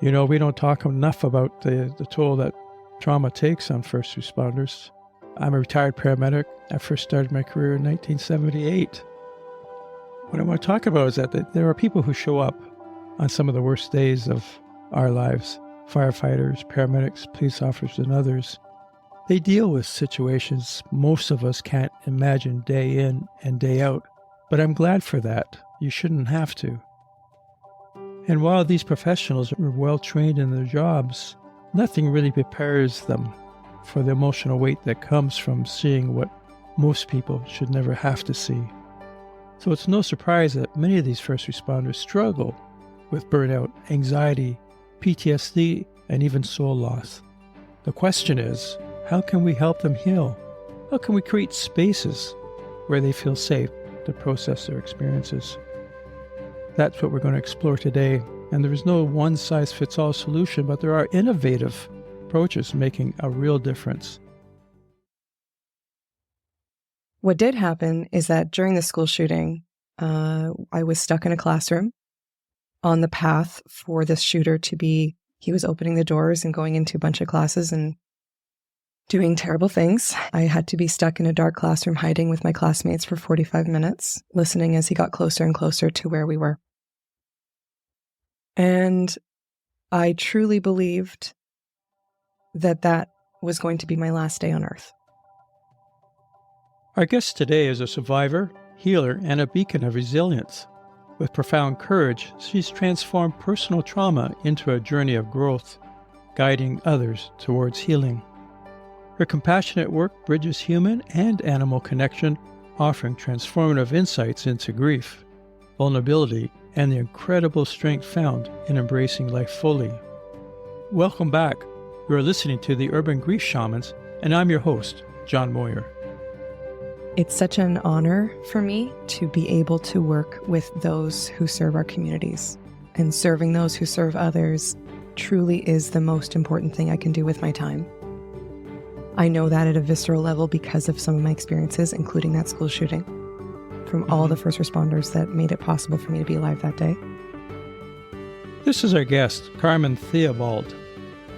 We don't talk enough about the toll that trauma takes on first responders. I'm a retired paramedic. I first started my career in 1978. What I want to talk about is that there are people who show up on some of the worst days of our lives. Firefighters, paramedics, police officers, and others. They deal with situations most of us can't imagine day in and day out. But I'm glad for that. You shouldn't have to. And while these professionals are well trained in their jobs, nothing really prepares them for the emotional weight that comes from seeing what most people should never have to see. So it's no surprise that many of these first responders struggle with burnout, anxiety, PTSD, and even soul loss. The question is, how can we help them heal? How can we create spaces where they feel safe to process their experiences? That's what we're going to explore today. And there is no one-size-fits-all solution, but there are innovative approaches making a real difference. What did happen is that during the school shooting, I was stuck in a classroom on the path for this shooter to be, he was opening the doors and going into a bunch of classes and doing terrible things. I had to be stuck in a dark classroom hiding with my classmates for 45 minutes, listening as he got closer and closer to where we were. And I truly believed that that was going to be my last day on earth. Our guest today is a survivor, healer, and a beacon of resilience. With profound courage, she's transformed personal trauma into a journey of growth, guiding others towards healing. Her compassionate work bridges human and animal connection, offering transformative insights into grief, vulnerability, and the incredible strength found in embracing life fully. Welcome back. You are listening to the Urban Grief Shamans, and I'm your host, John Moyer. It's such an honor for me to be able to work with those who serve our communities. And serving those who serve others truly is the most important thing I can do with my time. I know that at a visceral level because of some of my experiences, including that school shooting, from all the first responders that made it possible for me to be alive that day. This is our guest, Carmen Theobald,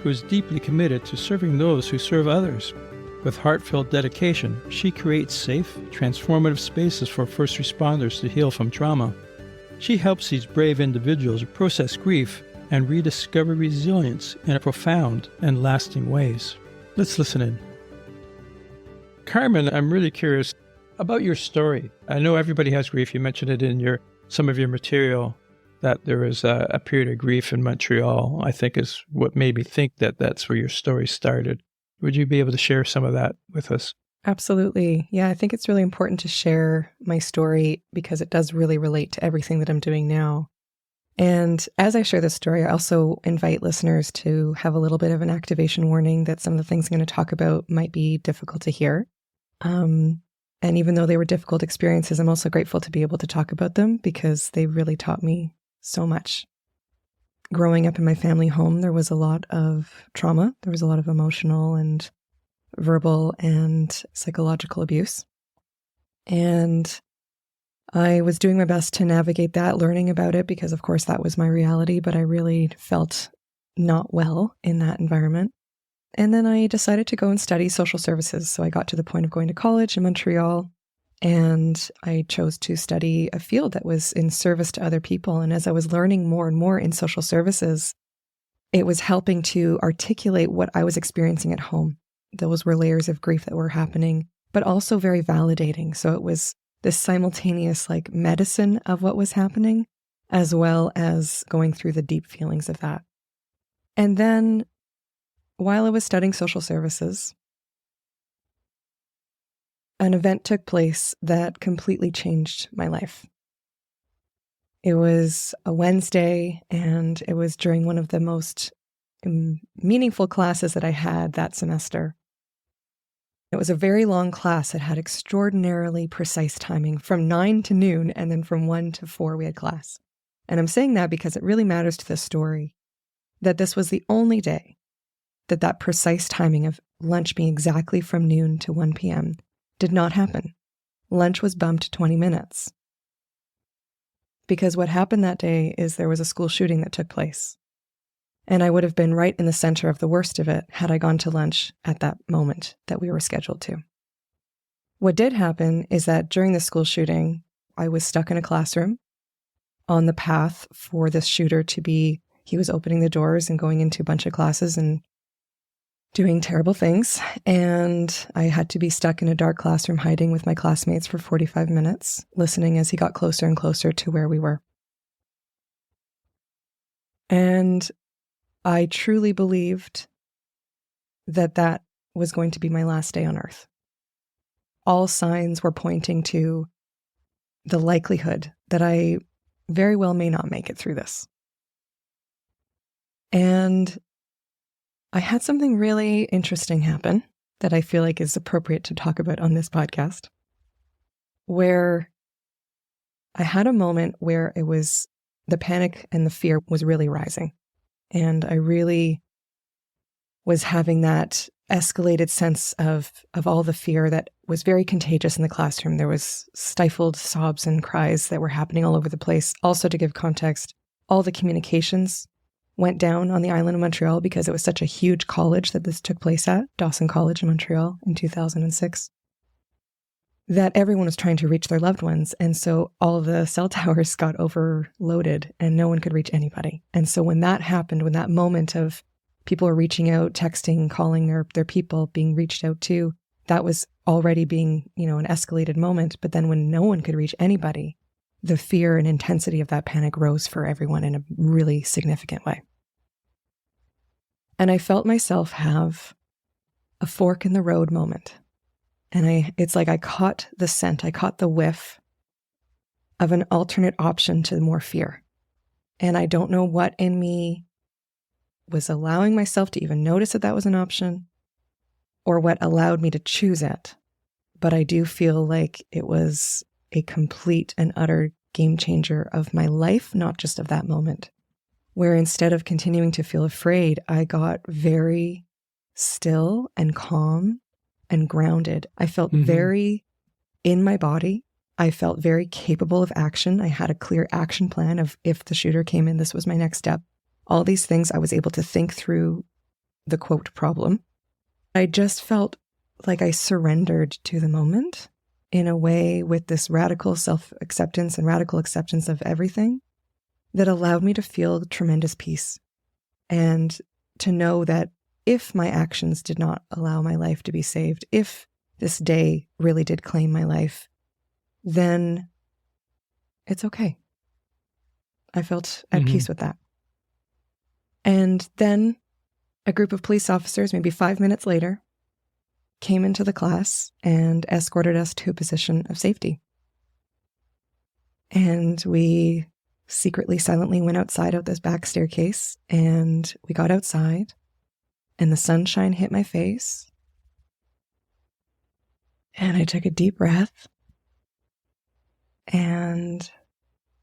who is deeply committed to serving those who serve others. With heartfelt dedication, she creates safe, transformative spaces for first responders to heal from trauma. She helps these brave individuals process grief and rediscover resilience in profound and lasting ways. Let's listen in. Carmen, I'm really curious about your story. I know everybody has grief. You mentioned it in some of your material, that there was a period of grief in Montreal, I think is what made me think that that's where your story started. Would you be able to share some of that with us? Absolutely. Yeah, I think it's really important to share my story because it does really relate to everything that I'm doing now. And as I share this story, I also invite listeners to have a little bit of an activation warning that some of the things I'm going to talk about might be difficult to hear. And even though they were difficult experiences, I'm also grateful to be able to talk about them because they really taught me so much. Growing up in my family home, there was a lot of trauma. There was a lot of emotional and verbal and psychological abuse. And I was doing my best to navigate that, learning about it, because of course that was my reality, but I really felt not well in that environment. And then I decided to go and study social services. So I got to the point of going to college in Montreal, and I chose to study a field that was in service to other people. And as I was learning more and more in social services, it was helping to articulate what I was experiencing at home. Those were layers of grief that were happening, but also very validating. So it was this simultaneous medicine of what was happening, as well as going through the deep feelings of that. And then while I was studying social services, an event took place that completely changed my life. It was a Wednesday, and it was during one of the most meaningful classes that I had that semester. It was a very long class that had extraordinarily precise timing from 9 to noon, and then from 1 to 4 we had class. And I'm saying that because it really matters to the story that this was the only day that precise timing of lunch being exactly from noon to 1 p.m. did not happen. Lunch was bumped 20 minutes. Because what happened that day is there was a school shooting that took place. And I would have been right in the center of the worst of it had I gone to lunch at that moment that we were scheduled to. What did happen is that during the school shooting, I was stuck in a classroom on the path for this shooter to be, he was opening the doors and going into a bunch of classes and doing terrible things. And I had to be stuck in a dark classroom hiding with my classmates for 45 minutes, listening as he got closer and closer to where we were. And I truly believed that that was going to be my last day on earth. All signs were pointing to the likelihood that I very well may not make it through this. And I had something really interesting happen that I feel like is appropriate to talk about on this podcast, where I had a moment where it was the panic and the fear was really rising. And I really was having that escalated sense of all the fear that was very contagious in the classroom. There was stifled sobs and cries that were happening all over the place. Also, to give context, all the communications went down on the island of Montreal because it was such a huge college that this took place at, Dawson College in Montreal in 2006, that everyone was trying to reach their loved ones. And so all the cell towers got overloaded and no one could reach anybody. And so when that happened, when that moment of people were reaching out, texting, calling their people, being reached out to, that was already being, an escalated moment. But then when no one could reach anybody, the fear and intensity of that panic rose for everyone in a really significant way. And I felt myself have a fork in the road moment. And it's like I caught the scent, I caught the whiff of an alternate option to more fear. And I don't know what in me was allowing myself to even notice that was an option or what allowed me to choose it. But I do feel like it was a complete and utter game changer of my life, not just of that moment, where instead of continuing to feel afraid, I got very still and calm and grounded. I felt very in my body. I felt very capable of action. I had a clear action plan of if the shooter came in, this was my next step. All these things I was able to think through the quote problem. I just felt like I surrendered to the moment in a way with this radical self-acceptance and radical acceptance of everything that allowed me to feel tremendous peace and to know that if my actions did not allow my life to be saved, if this day really did claim my life, then it's okay. I felt at peace with that. And then a group of police officers, maybe 5 minutes later, came into the class and escorted us to a position of safety. And we secretly, silently went outside of this back staircase, and we got outside, and the sunshine hit my face. And I took a deep breath, and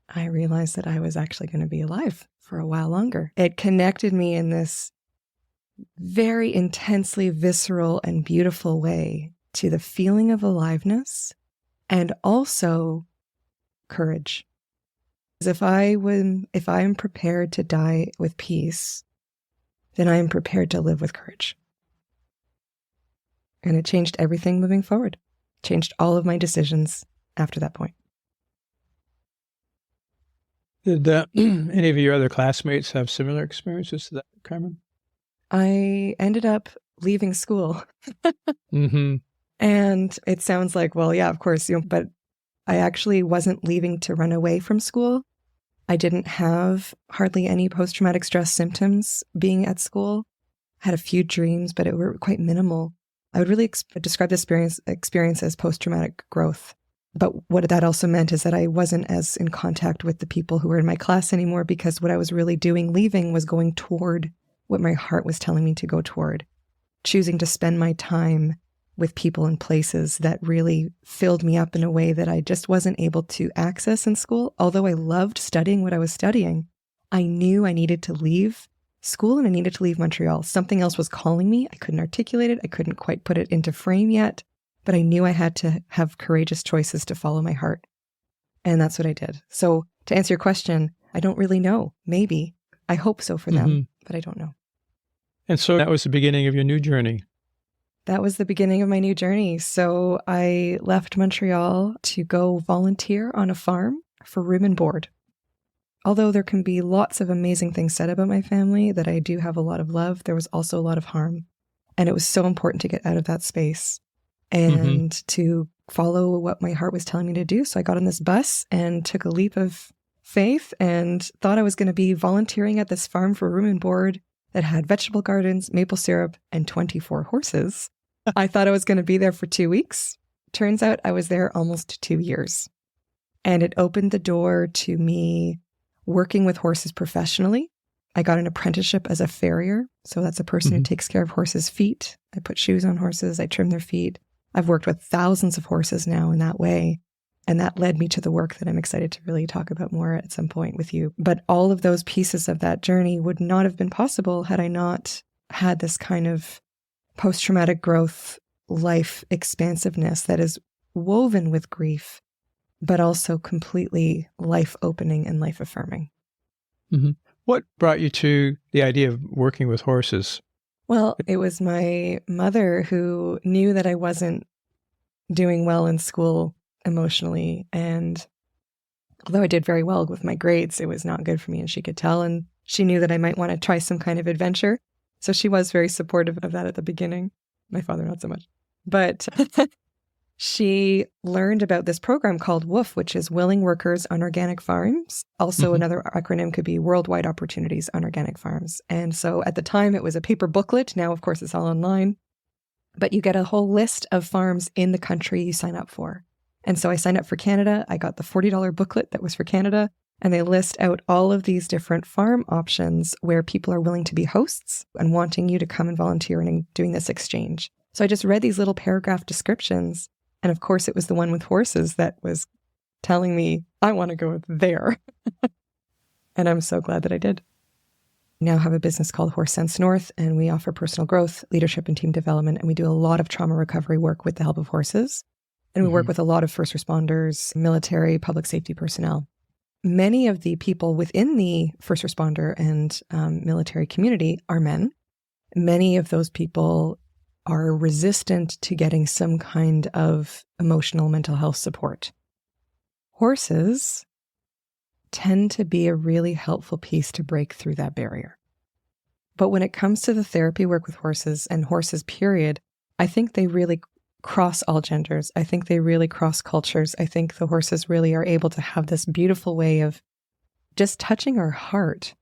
I realized that I was actually going to be alive for a while longer. It connected me in this very intensely visceral and beautiful way to the feeling of aliveness and also courage. If I am prepared to die with peace, then I am prepared to live with courage. And it changed everything moving forward. Changed all of my decisions after that point. Did any of your other classmates have similar experiences to that, Carmen? I ended up leaving school. And it sounds like, well, yeah, of course, but I actually wasn't leaving to run away from school. I didn't have hardly any post-traumatic stress symptoms being at school. I had a few dreams, but it were quite minimal. I would really describe this experience as post-traumatic growth. But what that also meant is that I wasn't as in contact with the people who were in my class anymore, because what I was really doing leaving was going toward what my heart was telling me to go toward, choosing to spend my time with people and places that really filled me up in a way that I just wasn't able to access in school. Although I loved studying what I was studying, I knew I needed to leave school and I needed to leave Montreal. Something else was calling me. I couldn't articulate it. I couldn't quite put it into frame yet, but I knew I had to have courageous choices to follow my heart. And that's what I did. So to answer your question, I don't really know. Maybe. I hope so for them. but I don't know. And so that was the beginning of your new journey. That was the beginning of my new journey. So I left Montreal to go volunteer on a farm for room and board. Although there can be lots of amazing things said about my family, that I do have a lot of love, there was also a lot of harm. And it was so important to get out of that space and to follow what my heart was telling me to do. So I got on this bus and took a leap of faith and thought I was going to be volunteering at this farm for room and board that had vegetable gardens, maple syrup, and 24 horses. I thought I was going to be there for 2 weeks. Turns out I was there almost 2 years. And it opened the door to me working with horses professionally. I got an apprenticeship as a farrier. So that's a person who takes care of horses' feet. I put shoes on horses. I trim their feet. I've worked with thousands of horses now in that way. And that led me to the work that I'm excited to really talk about more at some point with you. But all of those pieces of that journey would not have been possible had I not had this kind of post-traumatic growth life expansiveness that is woven with grief, but also completely life-opening and life-affirming. What brought you to the idea of working with horses? Well, it was my mother who knew that I wasn't doing well in school emotionally. And although I did very well with my grades, it was not good for me, and she could tell. And she knew that I might want to try some kind of adventure. So she was very supportive of that at the beginning. My father, not so much. But she learned about this program called WOOF, which is Willing Workers on Organic Farms. Also, another acronym could be Worldwide Opportunities on Organic Farms. And so at the time, it was a paper booklet. Now, of course, it's all online. But you get a whole list of farms in the country you sign up for. And so I signed up for Canada. I got the $40 booklet that was for Canada. And they list out all of these different farm options where people are willing to be hosts and wanting you to come and volunteer and doing this exchange. So I just read these little paragraph descriptions. And of course, it was the one with horses that was telling me, I want to go there. And I'm so glad that I did. I now have a business called Horse Sense North, and we offer personal growth, leadership, and team development. And we do a lot of trauma recovery work with the help of horses. And we work with a lot of first responders, military, public safety personnel. Many of the people within the first responder and military community are men. Many of those people are resistant to getting some kind of emotional mental health support. Horses tend to be a really helpful piece to break through that barrier. But when it comes to the therapy work with horses and horses, period, I think they really cross all genders. I think they really cross cultures. I think the horses really are able to have this beautiful way of just touching our heart,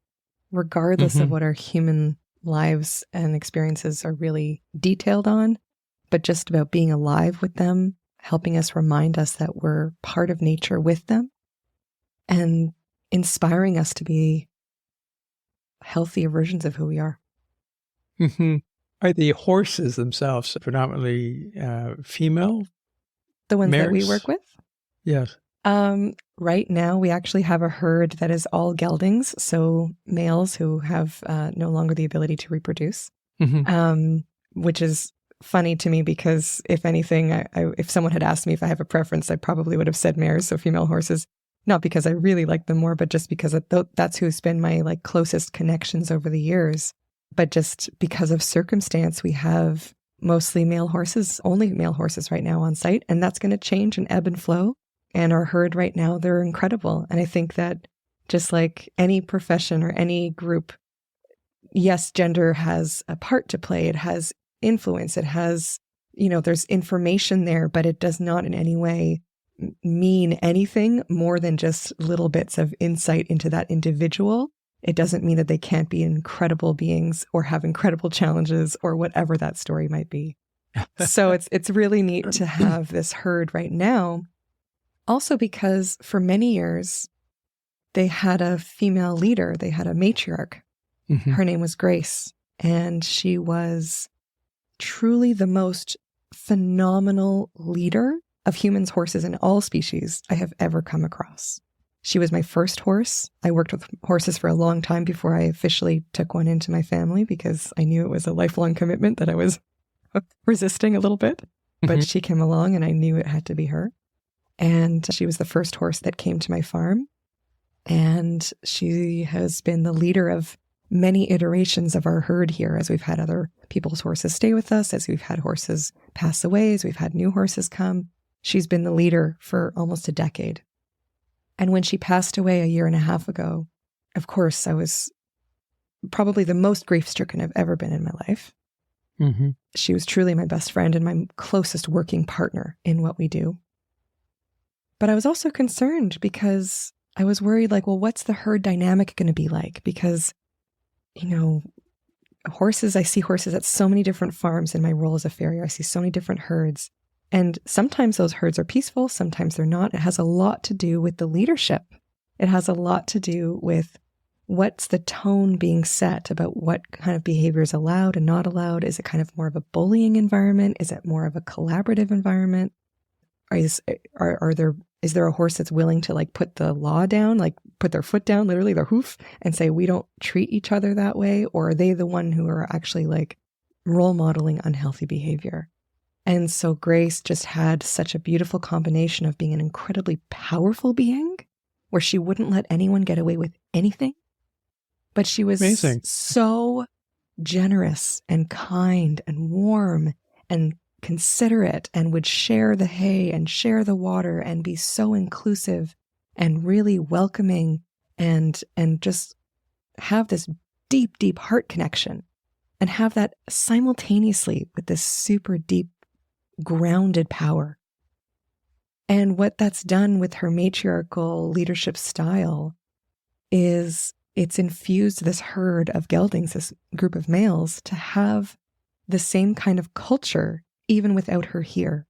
regardless of what our human lives and experiences are really detailed on, but just about being alive with them, helping us remind us that we're part of nature with them, and inspiring us to be healthier versions of who we are. Are the horses themselves predominantly female? The ones mares? That we work with? Yes. Right now, we actually have a herd that is all geldings, so males who have no longer the ability to reproduce, which is funny to me because, if anything, if someone had asked me if I have a preference, I probably would have said mares, so female horses, not because I really like them more, but just because that's who's been my closest connections over the years. But just because of circumstance, we have mostly male horses, only male horses right now on site, and that's going to change and ebb and flow. And our herd right now, they're incredible. And I think that just like any profession or any group, yes, gender has a part to play. It has influence. It has, there's information there, but it does not in any way mean anything more than just little bits of insight into that individual. It doesn't mean that they can't be incredible beings or have incredible challenges or whatever that story might be. So it's really neat to have this herd right now. Also because for many years, they had a female leader. They had a matriarch. Her name was Grace. And she was truly the most phenomenal leader of humans, horses, and all species I have ever come across. She was my first horse. I worked with horses for a long time before I officially took one into my family because I knew it was a lifelong commitment that I was resisting a little bit. But she came along and I knew it had to be her. And she was the first horse that came to my farm. And she has been the leader of many iterations of our herd here, as we've had other people's horses stay with us, as we've had horses pass away, as we've had new horses come. She's been the leader for almost a decade. And when she passed away a year and a half ago, of course, I was probably the most grief-stricken I've ever been in my life. Mm-hmm. She was truly my best friend and my closest working partner in what we do. But I was also concerned because I was worried, like, well, what's the herd dynamic going to be like? Because, you know, horses, I see horses at so many different farms in my role as a farrier. I see so many different herds. And sometimes those herds are peaceful, sometimes they're not. It has a lot to do with the leadership. It has a lot to do with what's the tone being set about what kind of behavior is allowed and not allowed. Is it kind of more of a bullying environment? Is it more of a collaborative environment? Is there a horse that's willing to like put the law down, like put their foot down, literally their hoof, and say, we don't treat each other that way? Or are they the one who are actually like role modeling unhealthy behavior? And so Grace just had such a beautiful combination of being an incredibly powerful being where she wouldn't let anyone get away with anything. But she was amazing, so generous and kind and warm and considerate, and would share the hay and share the water and be so inclusive and really welcoming and just have this deep, deep heart connection, and have that simultaneously with this super deep, grounded power. And what that's done with her matriarchal leadership style is it's infused this herd of geldings, this group of males, to have the same kind of culture even without her here,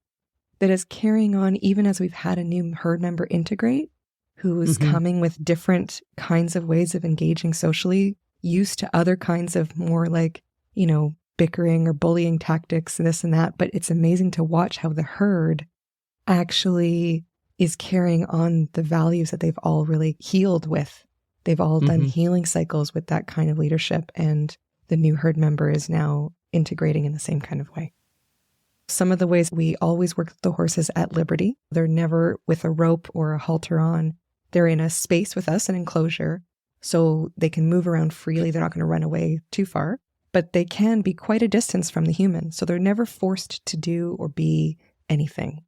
that is carrying on even as we've had a new herd member integrate, who is coming with different kinds of ways of engaging socially, used to other kinds of more like, you know, bickering or bullying tactics and this and that. But it's amazing to watch how the herd actually is carrying on the values that they've all really healed with. They've all done healing cycles with that kind of leadership, and the new herd member is now integrating in the same kind of way. Some of the ways we always work with the horses at liberty. They're never with a rope or a halter on. They're in a space with us, an enclosure, so they can move around freely. They're not going to run away too far, but they can be quite a distance from the human. So they're never forced to do or be anything.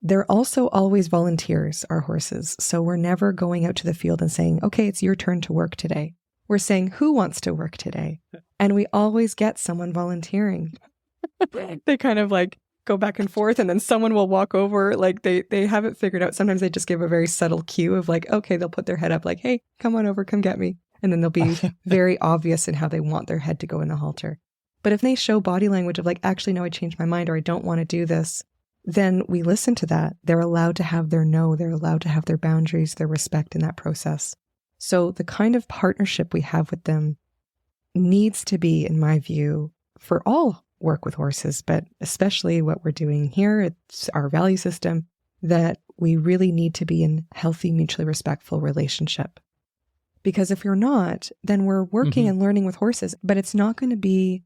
They're also always volunteers, our horses. So we're never going out to the field and saying, okay, it's your turn to work today. We're saying, who wants to work today? And we always get someone volunteering. They kind of like go back and forth, and then someone will walk over, like they have it figured out. Sometimes they just give a very subtle cue of like, okay, they'll put their head up like, hey, come on over, come get me. And then they'll be very obvious in how they want their head to go in the halter. But if they show body language of like, actually, no, I changed my mind, or I don't want to do this, then we listen to that. They're allowed to have their no, they're allowed to have their boundaries, their respect in that process. So the kind of partnership we have with them needs to be, in my view, for all work with horses, but especially what we're doing here, it's our value system, that we really need to be in healthy, mutually respectful relationship. Because if you're not, then we're working and learning with horses, but it's not going to be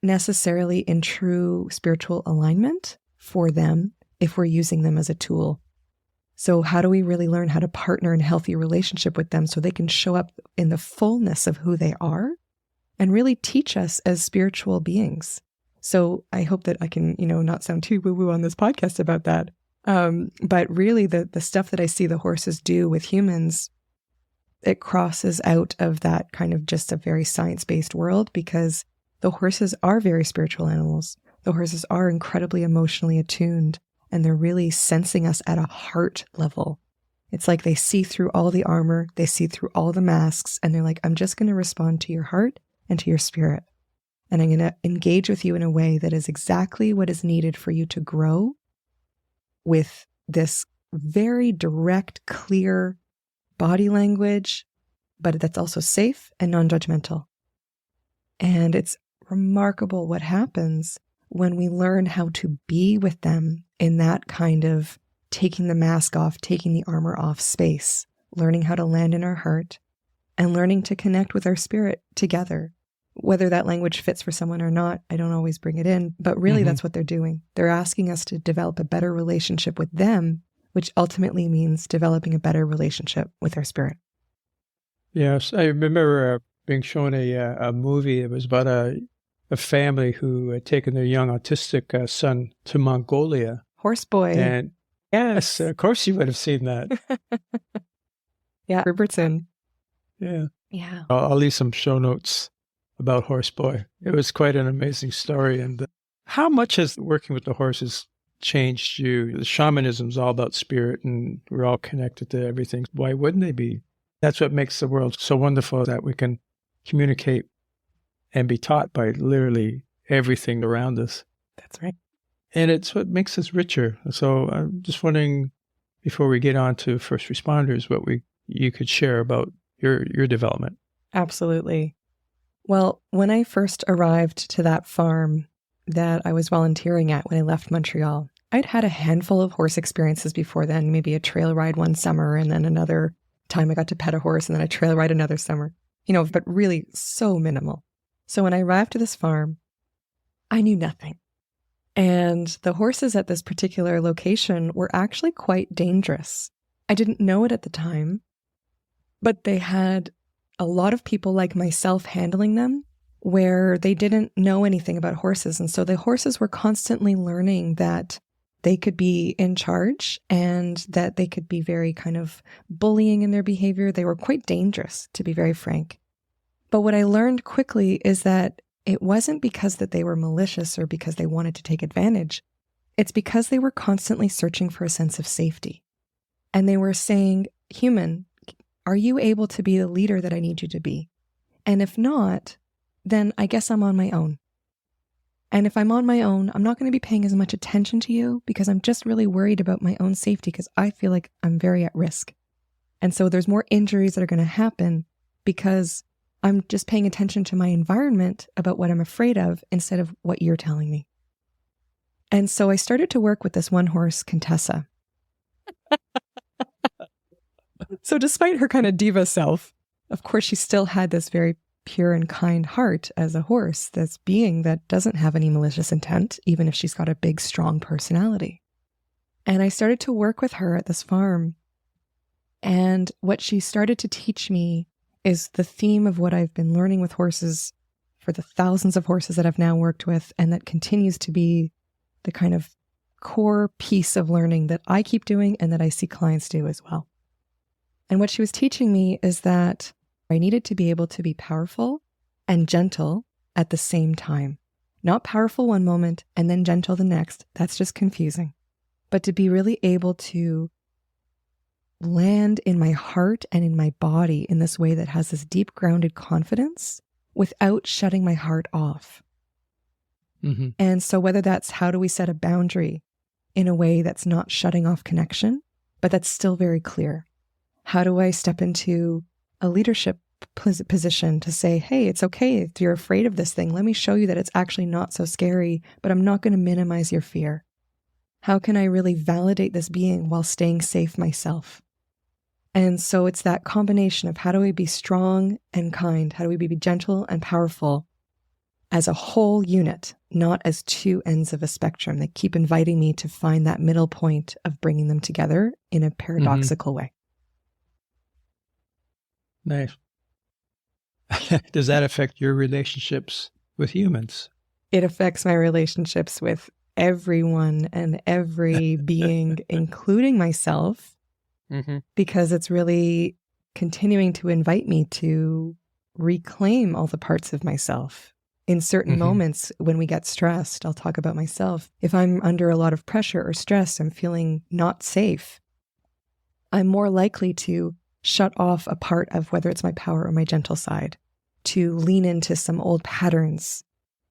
necessarily in true spiritual alignment for them if we're using them as a tool. So how do we really learn how to partner in a healthy relationship with them so they can show up in the fullness of who they are and really teach us as spiritual beings? So I hope that I can, not sound too woo-woo on this podcast about that. But really the stuff that I see the horses do with humans, it crosses out of that kind of just a very science-based world, because the horses are very spiritual animals. The horses are incredibly emotionally attuned, and they're really sensing us at a heart level. It's like they see through all the armor, they see through all the masks, and they're like, I'm just going to respond to your heart and to your spirit. And I'm going to engage with you in a way that is exactly what is needed for you to grow with this very direct, clear body language, but that's also safe and non-judgmental. And it's remarkable what happens when we learn how to be with them in that kind of taking the mask off, taking the armor off space, learning how to land in our heart and learning to connect with our spirit together. Whether that language fits for someone or not, I don't always bring it in, but really that's what they're doing. They're asking us to develop a better relationship with them, which ultimately means developing a better relationship with our spirit. Yes, I remember being shown a movie. It was about a family who had taken their young autistic son to Mongolia. Horse Boy. And yes, of course you would have seen that. Yeah, Robertson. Yeah. Yeah. I'll leave some show notes about Horse Boy. It was quite an amazing story. And how much has working with the horses changed you? The shamanism is all about spirit, and we're all connected to everything. Why wouldn't they be? That's what makes the world so wonderful, that we can communicate and be taught by literally everything around us. That's right. And it's what makes us richer. So I'm just wondering, before we get on to first responders, what you could share about your development. Absolutely. Well, when I first arrived to that farm that I was volunteering at when I left Montreal, I'd had a handful of horse experiences before then, maybe a trail ride one summer, and then another time I got to pet a horse, and then a trail ride another summer, but really so minimal. So when I arrived to this farm, I knew nothing. And the horses at this particular location were actually quite dangerous. I didn't know it at the time, but they had a lot of people like myself handling them where they didn't know anything about horses. And so the horses were constantly learning that they could be in charge and that they could be very kind of bullying in their behavior. They were quite dangerous, to be very frank. But what I learned quickly is that it wasn't because that they were malicious or because they wanted to take advantage. It's because they were constantly searching for a sense of safety. And they were saying, human, are you able to be the leader that I need you to be? And if not, then I guess I'm on my own. And if I'm on my own, I'm not going to be paying as much attention to you because I'm just really worried about my own safety because I feel like I'm very at risk. And so there's more injuries that are going to happen because I'm just paying attention to my environment about what I'm afraid of instead of what you're telling me. And so I started to work with this one horse, Contessa. So despite her kind of diva self, of course, she still had this very pure and kind heart as a horse, this being that doesn't have any malicious intent, even if she's got a big, strong personality. And I started to work with her at this farm. And what she started to teach me is the theme of what I've been learning with horses for the thousands of horses that I've now worked with, and that continues to be the kind of core piece of learning that I keep doing and that I see clients do as well. And what she was teaching me is that I needed to be able to be powerful and gentle at the same time. Not powerful one moment and then gentle the next. That's just confusing. But to be really able to land in my heart and in my body in this way that has this deep grounded confidence without shutting my heart off. Mm-hmm. And so whether that's how do we set a boundary in a way that's not shutting off connection, but that's still very clear. How do I step into a leadership position to say, hey, it's okay if you're afraid of this thing. Let me show you that it's actually not so scary, but I'm not going to minimize your fear. How can I really validate this being while staying safe myself? And so it's that combination of how do we be strong and kind? How do we be gentle and powerful as a whole unit, not as two ends of a spectrum? They keep inviting me to find that middle point of bringing them together in a paradoxical way. Nice. Does that affect your relationships with humans? It affects my relationships with everyone and every being, including myself, because it's really continuing to invite me to reclaim all the parts of myself. In certain moments when we get stressed, I'll talk about myself. If I'm under a lot of pressure or stress, I'm feeling not safe, I'm more likely to shut off a part of whether it's my power or my gentle side, to lean into some old patterns.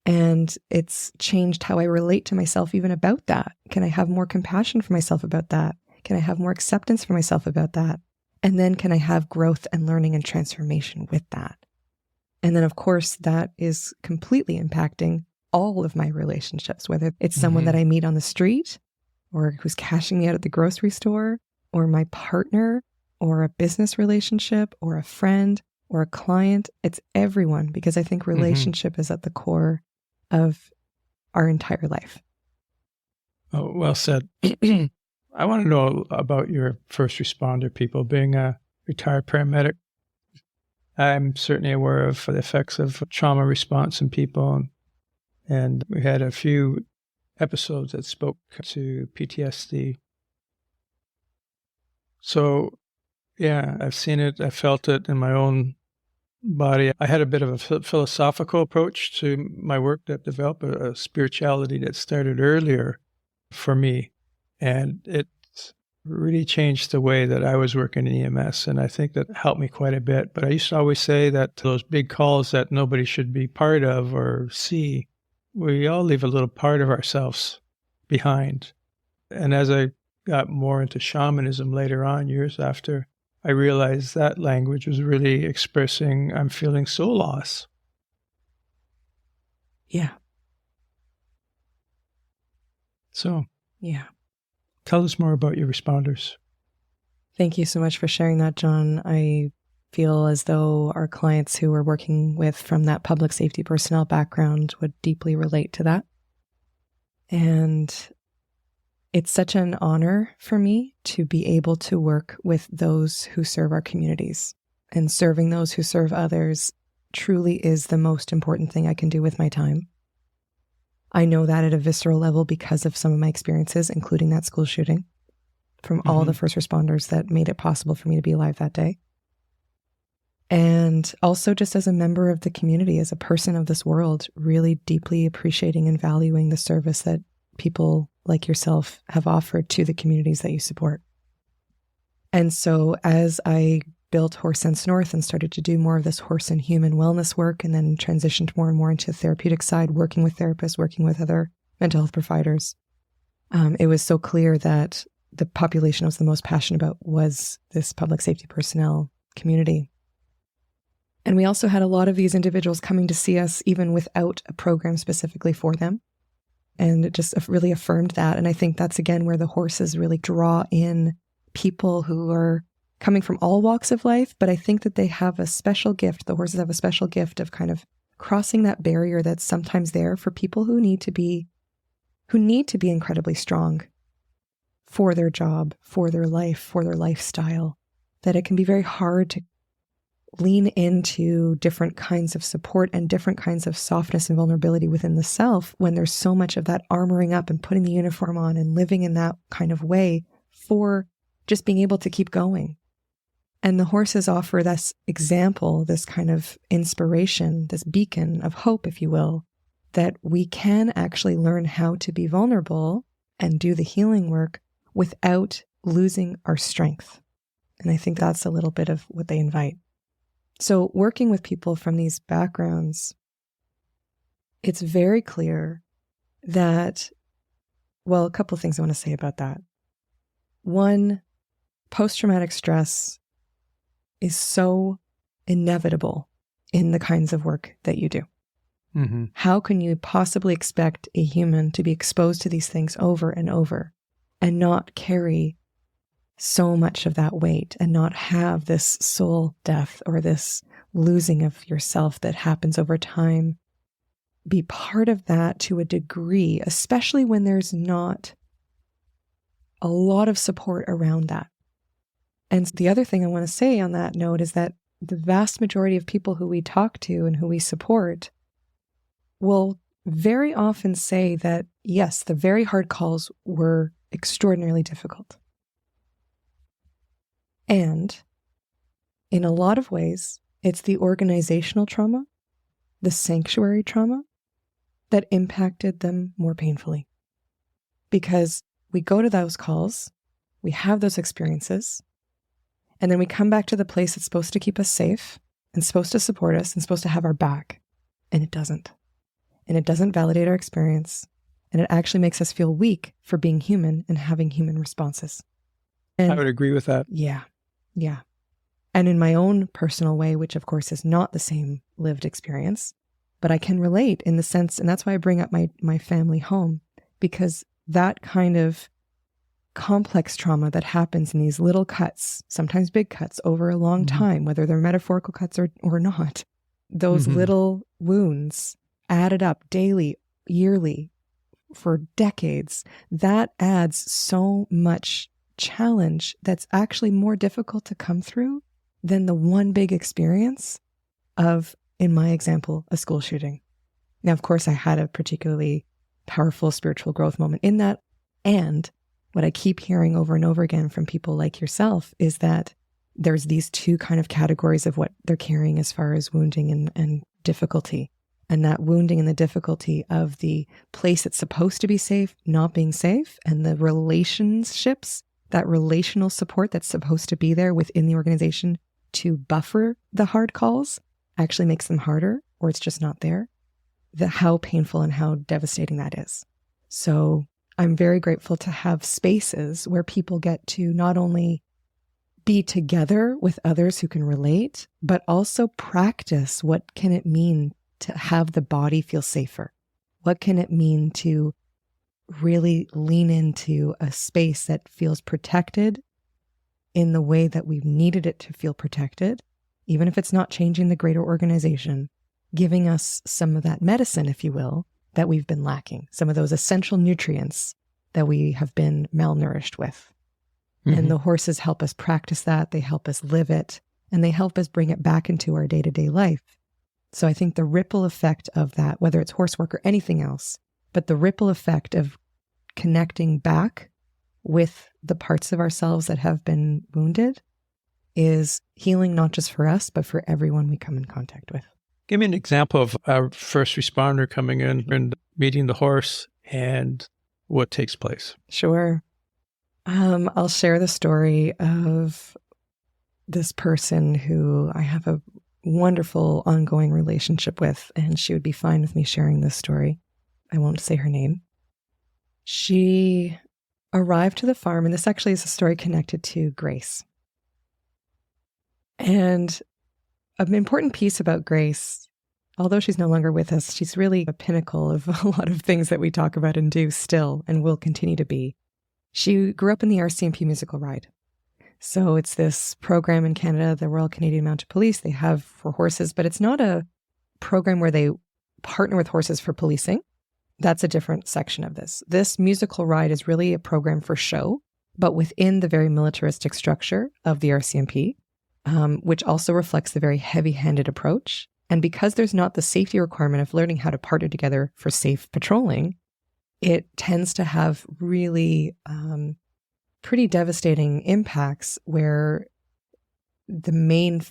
And it's changed how I relate to myself even about that. Can I have more compassion for myself about that? Can I have more acceptance for myself about that? And then can I have growth and learning and transformation with that? And then, of course, that is completely impacting all of my relationships, whether it's someone that I meet on the street or who's cashing me out at the grocery store, or my partner, or a business relationship, or a friend, or a client. It's everyone, because I think relationship is at the core of our entire life. Oh, well said. I want to know about your first responder people, being a retired paramedic. I'm certainly aware of the effects of trauma response in people. And we had a few episodes that spoke to PTSD. So, yeah, I've seen it. I felt it in my own body. I had a bit of a philosophical approach to my work that developed a spirituality that started earlier for me. And it really changed the way that I was working in EMS. And I think that helped me quite a bit. But I used to always say that those big calls that nobody should be part of or see, we all leave a little part of ourselves behind. And as I got more into shamanism later on, years after, I realized that language was really expressing, I'm feeling soul loss. Yeah. So, yeah. Tell us more about your responders. Thank you so much for sharing that, John. I feel as though our clients who we're working with from that public safety personnel background would deeply relate to that. And it's such an honor for me to be able to work with those who serve our communities. And serving those who serve others truly is the most important thing I can do with my time. I know that at a visceral level because of some of my experiences, including that school shooting, from all the first responders that made it possible for me to be alive that day. And also just as a member of the community, as a person of this world, really deeply appreciating and valuing the service that people like yourself have offered to the communities that you support. And so as I built Horse Sense North and started to do more of this horse and human wellness work, and then transitioned more and more into the therapeutic side, working with therapists, working with other mental health providers, it was so clear that the population I was the most passionate about was this public safety personnel community. And we also had a lot of these individuals coming to see us even without a program specifically for them. And it just really affirmed that. And I think that's, again, where the horses really draw in people who are coming from all walks of life. But I think that they have a special gift. The horses have a special gift of kind of crossing that barrier that's sometimes there for people who need to be incredibly strong for their job, for their life, for their lifestyle, that it can be very hard to lean into different kinds of support and different kinds of softness and vulnerability within the self when there's so much of that armoring up and putting the uniform on and living in that kind of way for just being able to keep going. And the horses offer this example, this kind of inspiration, this beacon of hope, if you will, that we can actually learn how to be vulnerable and do the healing work without losing our strength. And I think that's a little bit of what they invite. So working with people from these backgrounds, it's very clear that, well, a couple of things I want to say about that. One, post-traumatic stress is so inevitable in the kinds of work that you do. Mm-hmm. How can you possibly expect a human to be exposed to these things over and over and not carry so much of that weight and not have this soul death or this losing of yourself that happens over time? Be part of that to a degree, especially when there's not a lot of support around that. And the other thing I want to say on that note is that the vast majority of people who we talk to and who we support will very often say that, yes, the very hard calls were extraordinarily difficult. And in a lot of ways, it's the organizational trauma, the sanctuary trauma, that impacted them more painfully. Because we go to those calls, we have those experiences, and then we come back to the place that's supposed to keep us safe and supposed to support us and supposed to have our back. And it doesn't. And it doesn't validate our experience. And it actually makes us feel weak for being human and having human responses. And I would agree with that. Yeah. Yeah. And in my own personal way, which of course is not the same lived experience, but I can relate in the sense, and that's why I bring up my family home, because that kind of complex trauma that happens in these little cuts, sometimes big cuts over a long time, whether they're metaphorical cuts or not, those little wounds added up daily, yearly, for decades, that adds so much challenge that's actually more difficult to come through than the one big experience of, in my example, a school shooting. Now, of course, I had a particularly powerful spiritual growth moment in that. And what I keep hearing over and over again from people like yourself is that there's these two kind of categories of what they're carrying as far as wounding and difficulty. And that wounding and the difficulty of the place that's supposed to be safe, not being safe, and the relationships, that relational support that's supposed to be there within the organization to buffer the hard calls actually makes them harder, or it's just not there. How painful and how devastating that is. So I'm very grateful to have spaces where people get to not only be together with others who can relate, but also practice what can it mean to have the body feel safer? What can it mean to really lean into a space that feels protected in the way that we've needed it to feel protected, even if it's not changing the greater organization, giving us some of that medicine, if you will, that we've been lacking, some of those essential nutrients that we have been malnourished with. Mm-hmm. And the horses help us practice that. They help us live it, and they help us bring it back into our day-to-day life. So I think the ripple effect of that, whether it's horse work or anything else, but the ripple effect of connecting back with the parts of ourselves that have been wounded is healing, not just for us, but for everyone we come in contact with. Give me an example of a first responder coming in and meeting the horse and what takes place. Sure. I'll share the story of this person who I have a wonderful ongoing relationship with, and she would be fine with me sharing this story. I won't say her name. She arrived to the farm, and this actually is a story connected to Grace. And an important piece about Grace, although she's no longer with us, she's really a pinnacle of a lot of things that we talk about and do still and will continue to be. She grew up in the RCMP musical ride. So it's this program in Canada, the Royal Canadian Mounted Police, they have for horses, but it's not a program where they partner with horses for policing. That's a different section of this. This musical ride is really a program for show, but within the very militaristic structure of the RCMP, which also reflects the very heavy-handed approach. And because there's not the safety requirement of learning how to partner together for safe patrolling, it tends to have really pretty devastating impacts where the main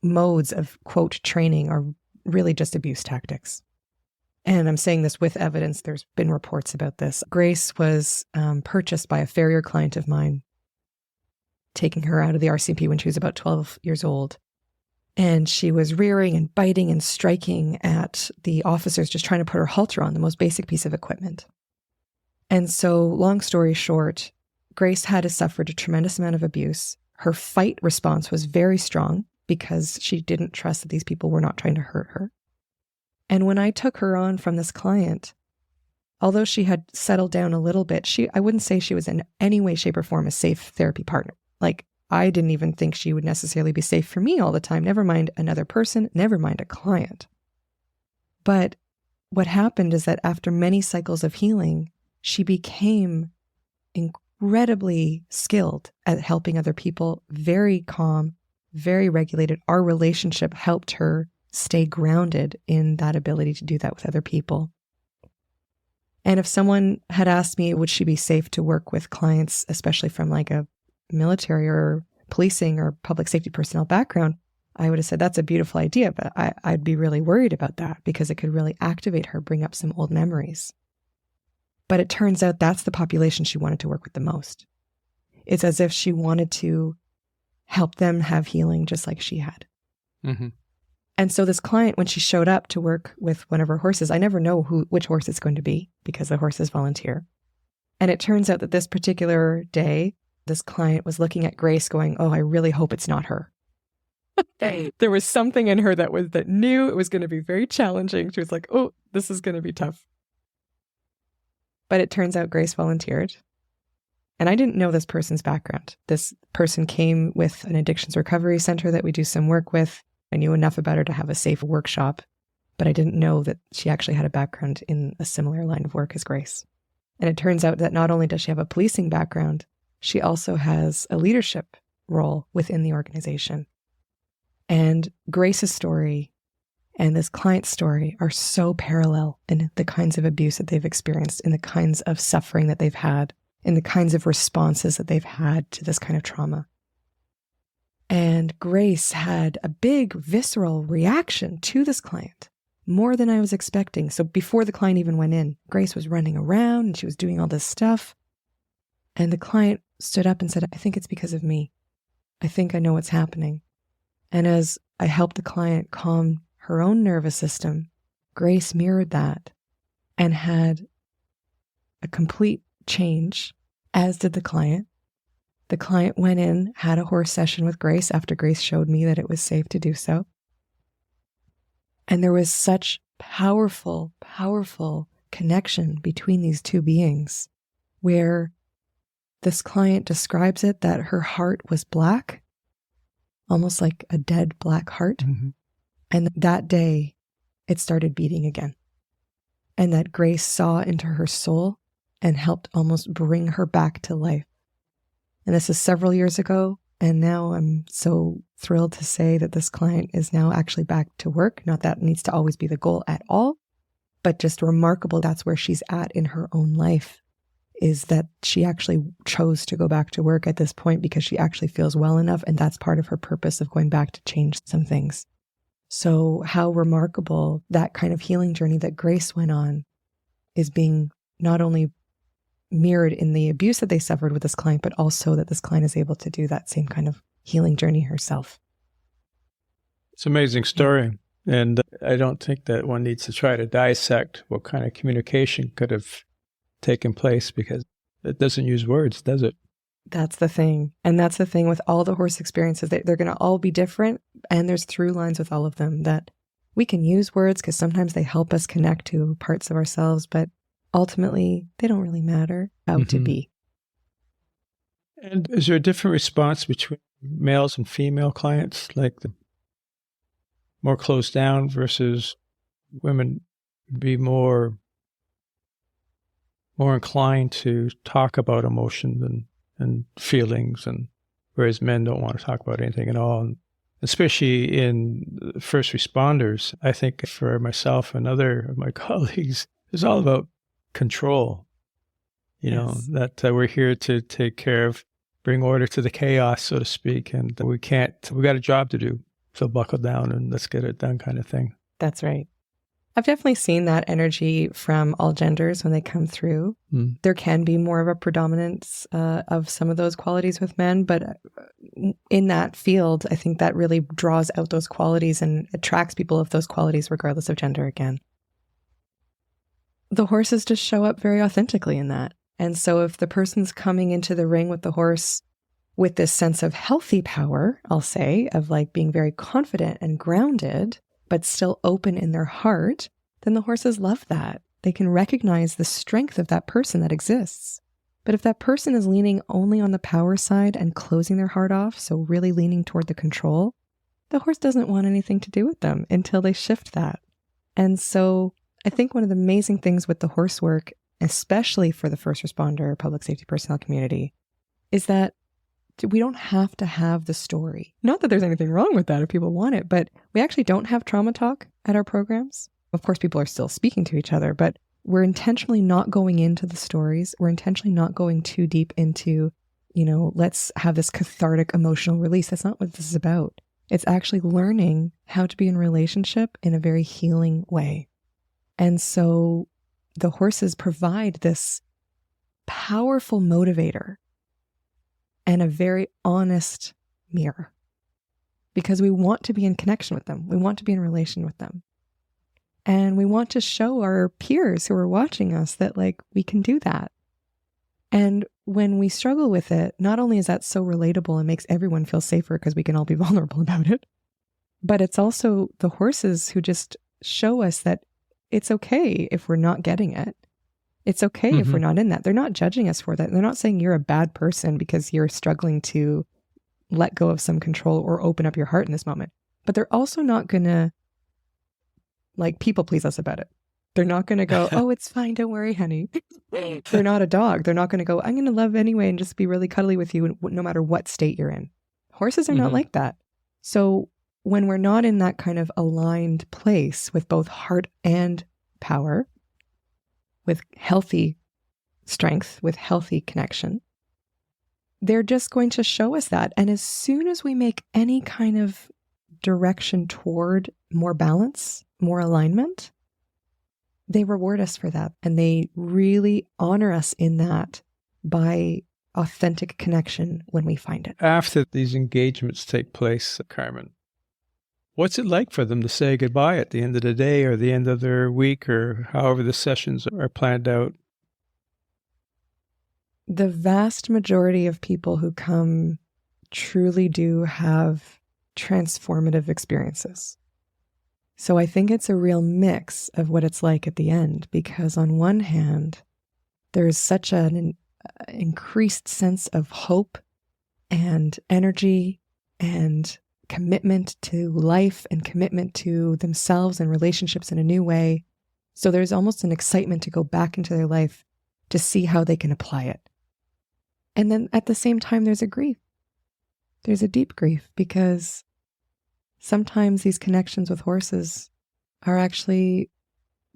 modes of, quote, training are really just abuse tactics. And I'm saying this with evidence. There's been reports about this. Grace was purchased by a farrier client of mine, taking her out of the RCMP when she was about 12 years old. And she was rearing and biting and striking at the officers, just trying to put her halter on, the most basic piece of equipment. And so, long story short, Grace had suffered a tremendous amount of abuse. Her fight response was very strong because she didn't trust that these people were not trying to hurt her. And when I took her on from this client, although she had settled down a little bit, I wouldn't say she was in any way, shape, or form a safe therapy partner. Like, I didn't even think she would necessarily be safe for me all the time, never mind another person, never mind a client. But what happened is that after many cycles of healing, she became incredibly skilled at helping other people, very calm, very regulated. Our relationship helped her stay grounded in that ability to do that with other people. And if someone had asked me, would she be safe to work with clients, especially from like a military or policing or public safety personnel background, I would have said, that's a beautiful idea, but I'd be really worried about that because it could really activate her, bring up some old memories. But it turns out that's the population she wanted to work with the most. It's as if she wanted to help them have healing just like she had. Mm-hmm. And so this client, when she showed up to work with one of her horses, I never know which horse it's going to be because the horses volunteer. And it turns out that this particular day, this client was looking at Grace going, oh, I really hope it's not her. There was something in her that knew it was going to be very challenging. She was like, oh, this is going to be tough. But it turns out Grace volunteered. And I didn't know this person's background. This person came with an addictions recovery center that we do some work with. I knew enough about her to have a safe workshop, but I didn't know that she actually had a background in a similar line of work as Grace. And it turns out that not only does she have a policing background, she also has a leadership role within the organization. And Grace's story and this client's story are so parallel in the kinds of abuse that they've experienced, in the kinds of suffering that they've had, in the kinds of responses that they've had to this kind of trauma. And Grace had a big visceral reaction to this client, more than I was expecting. So before the client even went in, Grace was running around and she was doing all this stuff. And the client stood up and said, I think it's because of me. I think I know what's happening. And as I helped the client calm her own nervous system, Grace mirrored that and had a complete change, as did the client. The client went in, had a horse session with Grace after Grace showed me that it was safe to do so. And there was such powerful, powerful connection between these two beings, where this client describes it that her heart was black, almost like a dead black heart. Mm-hmm. And that day, it started beating again. And that Grace saw into her soul and helped almost bring her back to life. And this is several years ago. And now I'm so thrilled to say that this client is now actually back to work. Not that it needs to always be the goal at all, but just remarkable. That's where she's at in her own life, is that she actually chose to go back to work at this point because she actually feels well enough. And that's part of her purpose of going back to change some things. So how remarkable that kind of healing journey that Grace went on is being not only mirrored in the abuse that they suffered with this client, but also that this client is able to do that same kind of healing journey herself. It's an amazing story. And I don't think that one needs to try to dissect what kind of communication could have taken place, because it doesn't use words, does it? That's the thing. And that's the thing with all the horse experiences. They're going to all be different. And there's through lines with all of them, that we can use words because sometimes they help us connect to parts of ourselves, but ultimately they don't really matter how to be. And is there a different response between males and female clients, like the more closed down versus women be more inclined to talk about emotions and feelings, and whereas men don't want to talk about anything at all? And especially in first responders, I think for myself and other of my colleagues, it's all about control. You know, that we're here to take care of, bring order to the chaos, so to speak, and we got a job to do. So buckle down and let's get it done, kind of thing. That's right. I've definitely seen that energy from all genders when they come through. There can be more of a predominance of some of those qualities with men, but in that field, I think that really draws out those qualities and attracts people of those qualities regardless of gender again. The horses just show up very authentically in that. And so if the person's coming into the ring with the horse with this sense of healthy power, I'll say, of like being very confident and grounded, but still open in their heart, then the horses love that. They can recognize the strength of that person that exists. But if that person is leaning only on the power side and closing their heart off, so really leaning toward the control, the horse doesn't want anything to do with them until they shift that. And so I think one of the amazing things with the horse work, especially for the first responder, public safety personnel community, is that we don't have to have the story. Not that there's anything wrong with that if people want it, but we actually don't have trauma talk at our programs. Of course, people are still speaking to each other, but we're intentionally not going into the stories. We're intentionally not going too deep into, let's have this cathartic emotional release. That's not what this is about. It's actually learning how to be in relationship in a very healing way. And so the horses provide this powerful motivator and a very honest mirror, because we want to be in connection with them. We want to be in relation with them. And we want to show our peers who are watching us that we can do that. And when we struggle with it, not only is that so relatable and makes everyone feel safer because we can all be vulnerable about it, but it's also the horses who just show us that it's okay if we're not getting it. It's okay if we're not in that. They're not judging us for that. They're not saying you're a bad person because you're struggling to let go of some control or open up your heart in this moment. But they're also not going to people please us about it. They're not going to go, oh, it's fine. Don't worry, honey. They're not a dog. They're not going to go, I'm going to love anyway and just be really cuddly with you no matter what state you're in. Horses are not like that. So when we're not in that kind of aligned place with both heart and power, with healthy strength, with healthy connection, they're just going to show us that. And as soon as we make any kind of direction toward more balance, more alignment, they reward us for that. And they really honor us in that by authentic connection when we find it. After these engagements take place, Carmen, what's it like for them to say goodbye at the end of the day or the end of their week or however the sessions are planned out? The vast majority of people who come truly do have transformative experiences. So I think it's a real mix of what it's like at the end, because on one hand, there's such an increased sense of hope and energy and commitment to life and commitment to themselves and relationships in a new way. So there's almost an excitement to go back into their life to see how they can apply it. And then at the same time, there's a grief. There's a deep grief, because sometimes these connections with horses are actually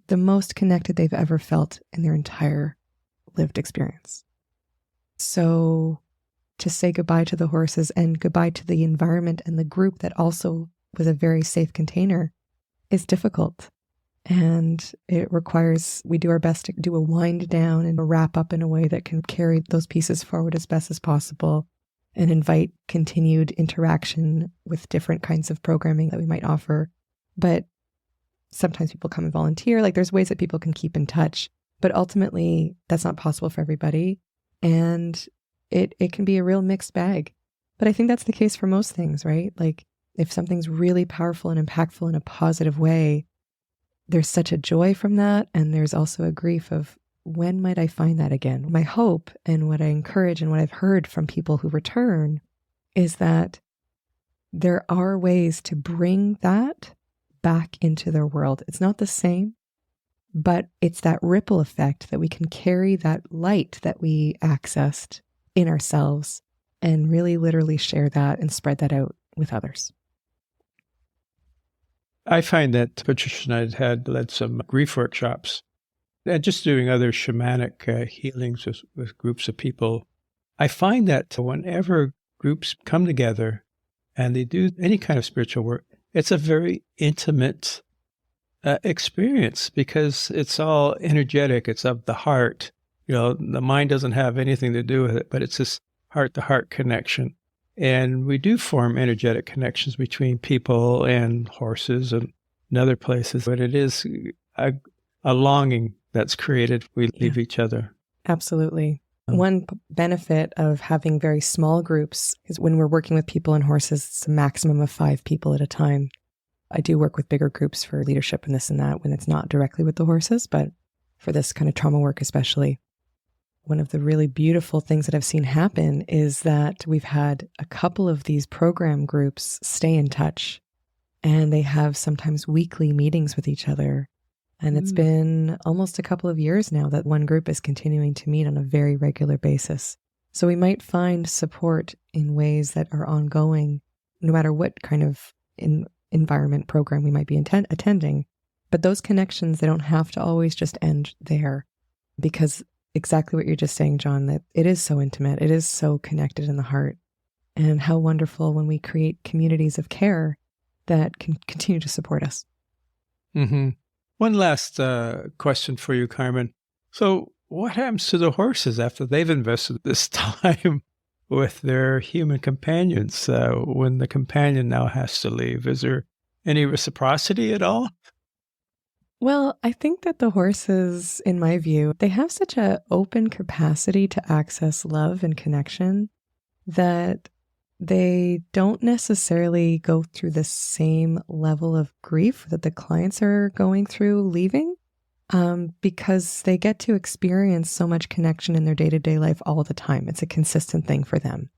the most connected they've ever felt in their entire lived experience. So to say goodbye to the horses and goodbye to the environment and the group that also was a very safe container is difficult. And it requires, we do our best to do a wind down and a wrap up in a way that can carry those pieces forward as best as possible and invite continued interaction with different kinds of programming that we might offer. But sometimes people come and volunteer. Like, there's ways that people can keep in touch, but ultimately that's not possible for everybody. And it can be a real mixed bag. But I think that's the case for most things, right? Like, if something's really powerful and impactful in a positive way, there's such a joy from that. And there's also a grief of, when might I find that again? My hope, and what I encourage and what I've heard from people who return, is that there are ways to bring that back into their world. It's not the same, but it's that ripple effect that we can carry that light that we accessed in ourselves and really literally share that and spread that out with others. I find that Patricia and I had led some grief workshops and just doing other shamanic healings with groups of people. I find that whenever groups come together and they do any kind of spiritual work, it's a very intimate experience, because it's all energetic. It's of the heart. You know, the mind doesn't have anything to do with it, but it's this heart-to-heart connection. And we do form energetic connections between people and horses and other places. But it is a longing that's created. We leave each other. Absolutely. One benefit of having very small groups is when we're working with people and horses, it's a maximum of 5 people at a time. I do work with bigger groups for leadership and this and that when it's not directly with the horses, but for this kind of trauma work especially. One of the really beautiful things that I've seen happen is that we've had a couple of these program groups stay in touch, and they have sometimes weekly meetings with each other. And it's been almost a couple of years now that one group is continuing to meet on a very regular basis. So we might find support in ways that are ongoing, no matter what kind of environment program we might be attending. But those connections, they don't have to always just end there, because exactly what you're just saying, John, that it is so intimate. It is so connected in the heart. And how wonderful when we create communities of care that can continue to support us. Mm-hmm. One last question for you, Carmen. So what happens to the horses after they've invested this time with their human companions when the companion now has to leave? Is there any reciprocity at all? Well, I think that the horses, in my view, they have such an open capacity to access love and connection that they don't necessarily go through the same level of grief that the clients are going through leaving, because they get to experience so much connection in their day-to-day life all the time. It's a consistent thing for them.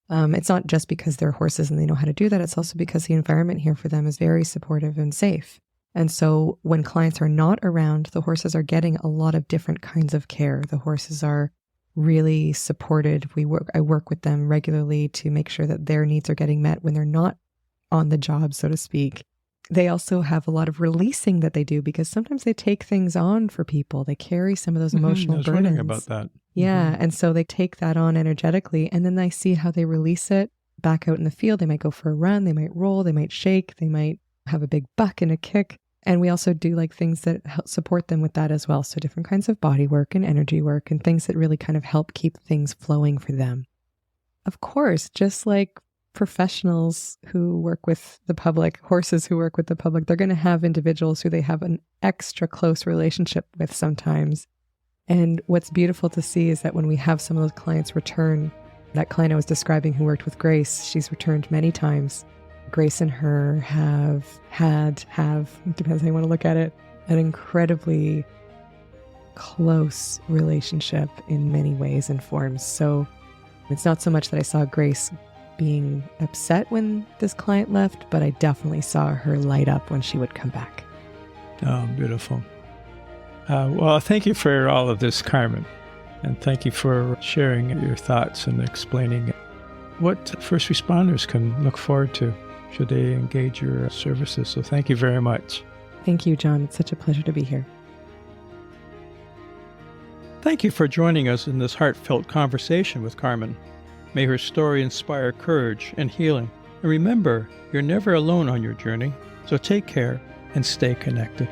It's not just because they're horses and they know how to do that. It's also because the environment here for them is very supportive and safe. And so when clients are not around, the horses are getting a lot of different kinds of care. The horses are really supported. I work with them regularly to make sure that their needs are getting met when they're not on the job, so to speak. They also have a lot of releasing that they do because sometimes they take things on for people. They carry some of those emotional I was burdens. wondering about that. Yeah. And so they take that on energetically, and then I see how they release it back out in the field. They might go for a run. They might roll. They might shake. They might have a big buck and a kick. And we also do like things that help support them with that as well. So different kinds of body work and energy work and things that really kind of help keep things flowing for them. Of course, just like professionals who work with the public, horses who work with the public, they're going to have individuals who they have an extra close relationship with sometimes. And what's beautiful to see is that when we have some of those clients return, that client I was describing who worked with Grace, she's returned many times. Grace and her have, it depends how you want to look at it, an incredibly close relationship in many ways and forms. So it's not so much that I saw Grace being upset when this client left, but I definitely saw her light up when she would come back. Oh, beautiful. Well, thank you for all of this, Carmen. And thank you for sharing your thoughts and explaining what first responders can look forward to should they engage your services. So thank you very much. Thank you, John. It's such a pleasure to be here. Thank you for joining us in this heartfelt conversation with Carmen. May her story inspire courage and healing. And remember, you're never alone on your journey, so take care and stay connected.